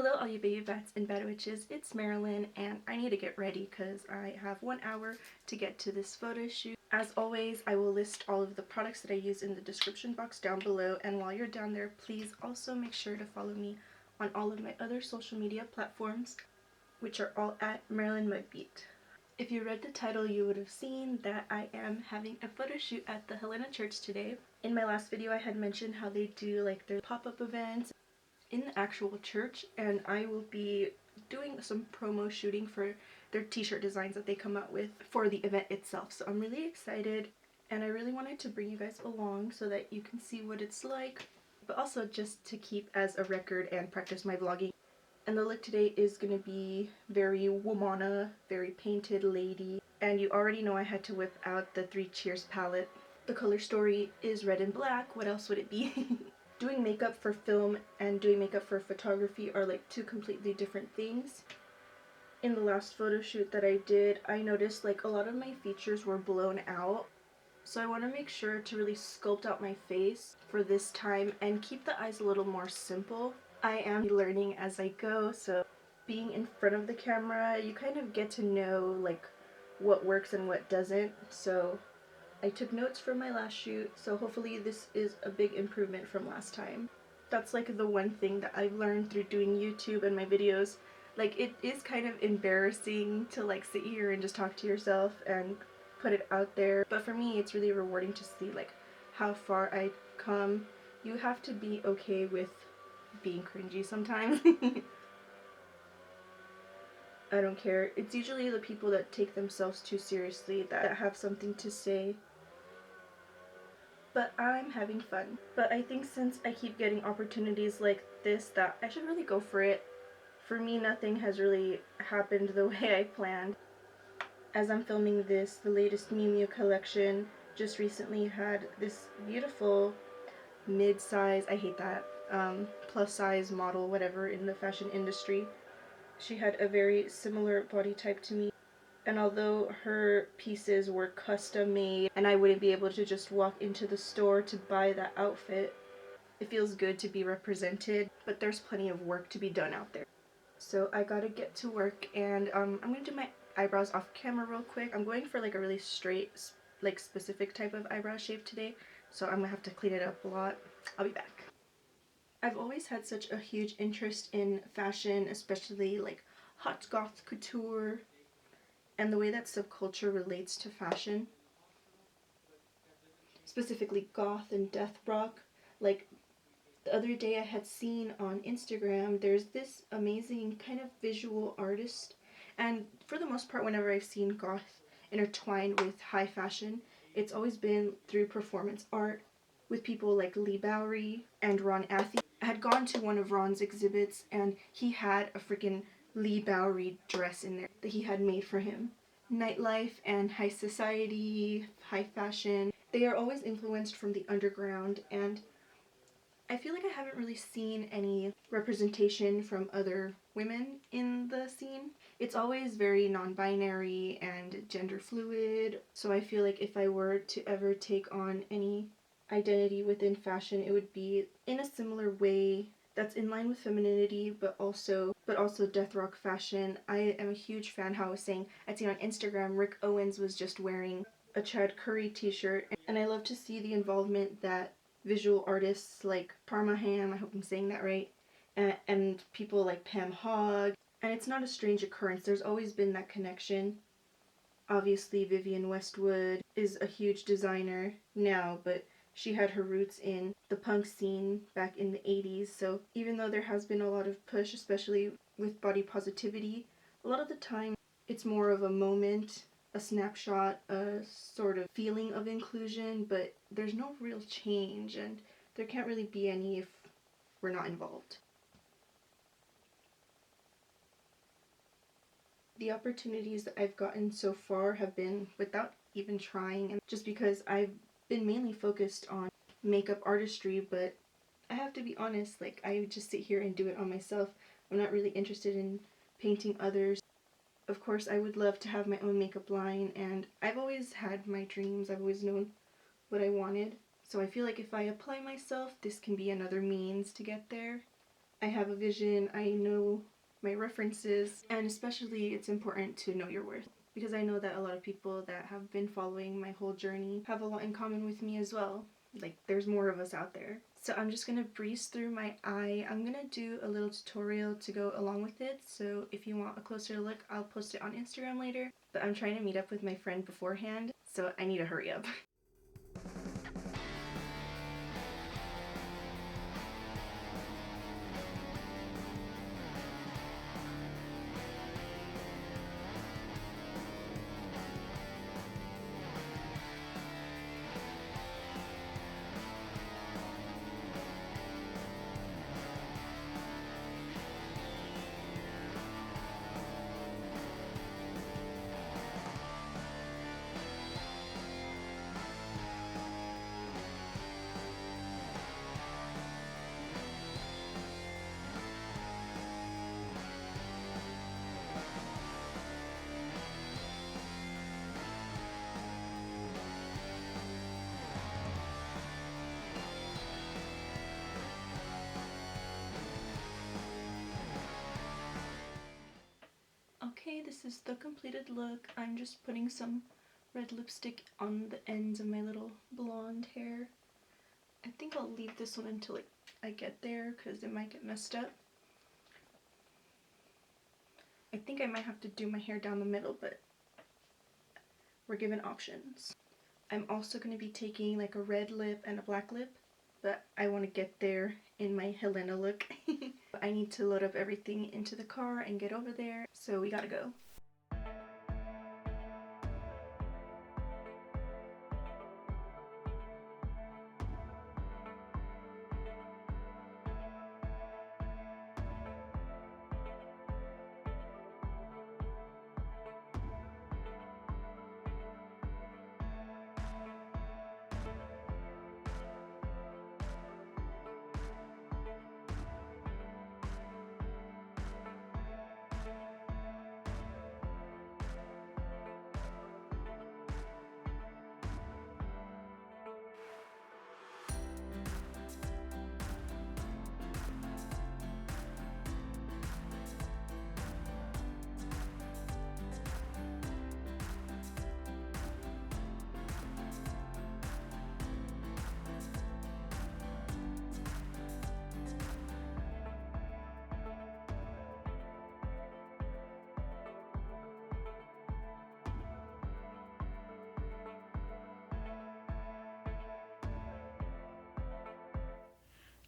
Hello all you baby bats and bad witches, it's Marilyn and I need to get ready because I have 1 hour to get to this photo shoot. As always, I will list all of the products that I use in the description box down below, and while you're down there, please also make sure to follow me on all of my other social media platforms, which are all at Marilyn Mugbeat. If you read the title, you would have seen that I am having a photo shoot at the Helena church today. In my last video, I had mentioned how they do like their pop-up events in the actual church, and I will be doing some promo shooting for their t-shirt designs that they come out with for the event itself. So I'm really excited, and I really wanted to bring you guys along so that you can see what it's like, but also just to keep as a record and practice my vlogging. And the look today is going to be very womana, very painted lady, and you already know I had to whip out the Three Cheers palette. The color story is red and black. What else would it be? Doing makeup for film and doing makeup for photography are like two completely different things. In the last photo shoot that I did, I noticed like a lot of my features were blown out. So I want to make sure to really sculpt out my face for this time and keep the eyes a little more simple. I am learning as I go, so being in front of the camera, you kind of get to know like what works and what doesn't. So I took notes from my last shoot, so hopefully this is a big improvement from last time. That's like the one thing that I've learned through doing YouTube and my videos. Like, it is kind of embarrassing to like sit here and just talk to yourself and put it out there, but for me it's really rewarding to see like how far I come. You have to be okay with being cringy sometimes. I don't care. It's usually the people that take themselves too seriously that have something to say. But I'm having fun. But I think since I keep getting opportunities like this, that I should really go for it. For me, nothing has really happened the way I planned. As I'm filming this, the latest Miu Miu collection just recently had this beautiful mid-size, I hate that, plus size model, whatever, in the fashion industry. She had a very similar body type to me. And although her pieces were custom made and I wouldn't be able to just walk into the store to buy that outfit, it feels good to be represented, but there's plenty of work to be done out there. So I gotta get to work, and I'm gonna do my eyebrows off camera real quick. I'm going for like a really straight, like specific type of eyebrow shape today, so I'm gonna have to clean it up a lot. I'll be back. I've always had such a huge interest in fashion, especially like hot goth couture, and the way that subculture relates to fashion, specifically goth and death rock. Like the other day I had seen on Instagram, there's this amazing kind of visual artist, and for the most part whenever I've seen goth intertwined with high fashion, it's always been through performance art with people like Lee Bowery and Ron Athy. I had gone to one of Ron's exhibits and he had a freaking Lee Bowery dress in there that he had made for him. Nightlife and high society, high fashion, they are always influenced from the underground, and I feel like I haven't really seen any representation from other women in the scene. It's always very non-binary and gender fluid, so I feel like if I were to ever take on any identity within fashion, it would be in a similar way that's in line with femininity, but also death rock fashion. I am a huge fan. How I was saying, I'd seen on Instagram Rick Owens was just wearing a Chad Curry t-shirt, and I love to see the involvement that visual artists like Parma Ham, I hope I'm saying that right, and people like Pam Hogg, and it's not a strange occurrence. There's always been that connection. Obviously Vivienne Westwood is a huge designer now, but she had her roots in the punk scene back in the 80s, so even though there has been a lot of push, especially with body positivity, a lot of the time it's more of a moment, a snapshot, a sort of feeling of inclusion, but there's no real change, and there can't really be any if we're not involved. The opportunities that I've gotten so far have been without even trying, and just because I've been mainly focused on makeup artistry, but I have to be honest, like I just sit here and do it on myself. I'm not really interested in painting others. Of course, I would love to have my own makeup line, and I've always had my dreams. I've always known what I wanted. So I feel like if I apply myself, this can be another means to get there. I have a vision, I know my references, and especially it's important to know your worth, because I know that a lot of people that have been following my whole journey have a lot in common with me as well. Like, there's more of us out there. So I'm just gonna breeze through my eye. I'm gonna do a little tutorial to go along with it, so if you want a closer look, I'll post it on Instagram later. But I'm trying to meet up with my friend beforehand, so I need to hurry up. Okay, this is the completed look. I'm just putting some red lipstick on the ends of my little blonde hair. I think I'll leave this one until I get there because it might get messed up. I think I might have to do my hair down the middle, but we're given options. I'm also going to be taking like a red lip and a black lip, but I want to get there in my Helena look. I need to load up everything into the car and get over there, so we gotta go.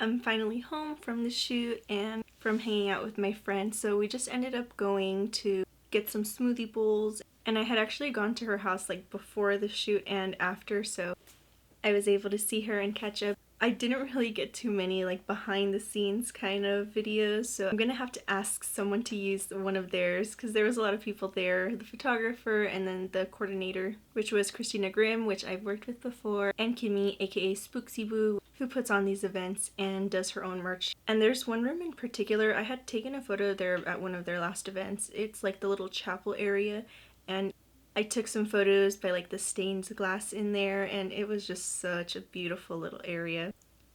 I'm finally home from the shoot and from hanging out with my friends, so we just ended up going to get some smoothie bowls, and I had actually gone to her house like before the shoot and after, so I was able to see her and catch up. I didn't really get too many like behind the scenes kind of videos, so I'm gonna have to ask someone to use one of theirs because there was a lot of people there, the photographer and then the coordinator, which was Christina Grimm, which I've worked with before, and Kimmy, aka Spooksy Boo, who puts on these events and does her own merch. And there's one room in particular, I had taken a photo there at one of their last events. It's like the little chapel area, and I took some photos by like the stained glass in there, and it was just such a beautiful little area.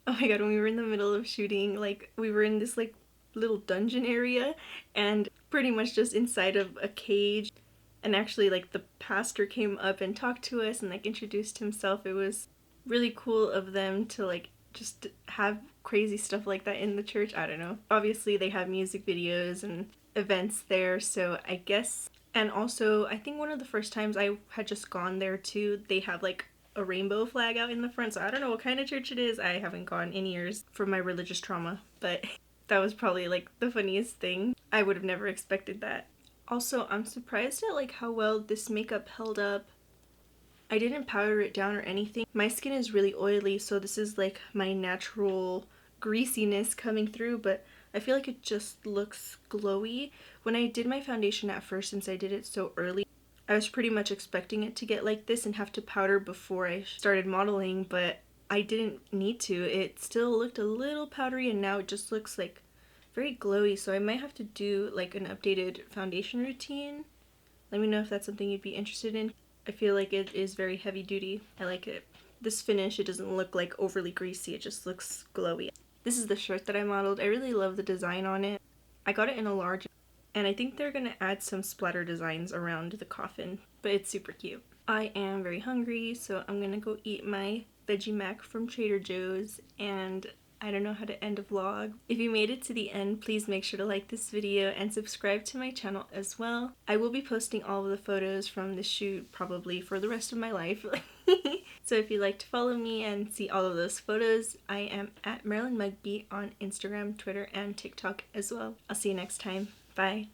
Oh my god, when we were in the middle of shooting, like we were in this like little dungeon area and pretty much just inside of a cage, and actually like the pastor came up and talked to us and like introduced himself. It was really cool of them to like just have crazy stuff like that in the church. I don't know. Obviously they have music videos and events there, so I guess. And also, I think one of the first times I had just gone there too, they have like a rainbow flag out in the front, so I don't know what kind of church it is. I haven't gone in years from my religious trauma, but that was probably like the funniest thing. I would have never expected that. Also, I'm surprised at like how well this makeup held up. I didn't powder it down or anything. My skin is really oily, so this is like my natural greasiness coming through, but I feel like it just looks glowy. When I did my foundation at first, since I did it so early, I was pretty much expecting it to get like this and have to powder before I started modeling, but I didn't need to. It still looked a little powdery, and now it just looks like very glowy, so I might have to do like an updated foundation routine. Let me know if that's something you'd be interested in. I feel like it is very heavy duty. I like it. This finish, it doesn't look like overly greasy, it just looks glowy. This is the shirt that I modeled. I really love the design on it. I got it in a large, and I think they're gonna add some splatter designs around the coffin, but it's super cute. I am very hungry, so I'm gonna go eat my veggie mac from Trader Joe's, and I don't know how to end a vlog. If you made it to the end, please make sure to like this video and subscribe to my channel as well. I will be posting all of the photos from the shoot probably for the rest of my life. So if you'd like to follow me and see all of those photos, I am at Marilyn Mugby on Instagram, Twitter, and TikTok as well. I'll see you next time. Bye.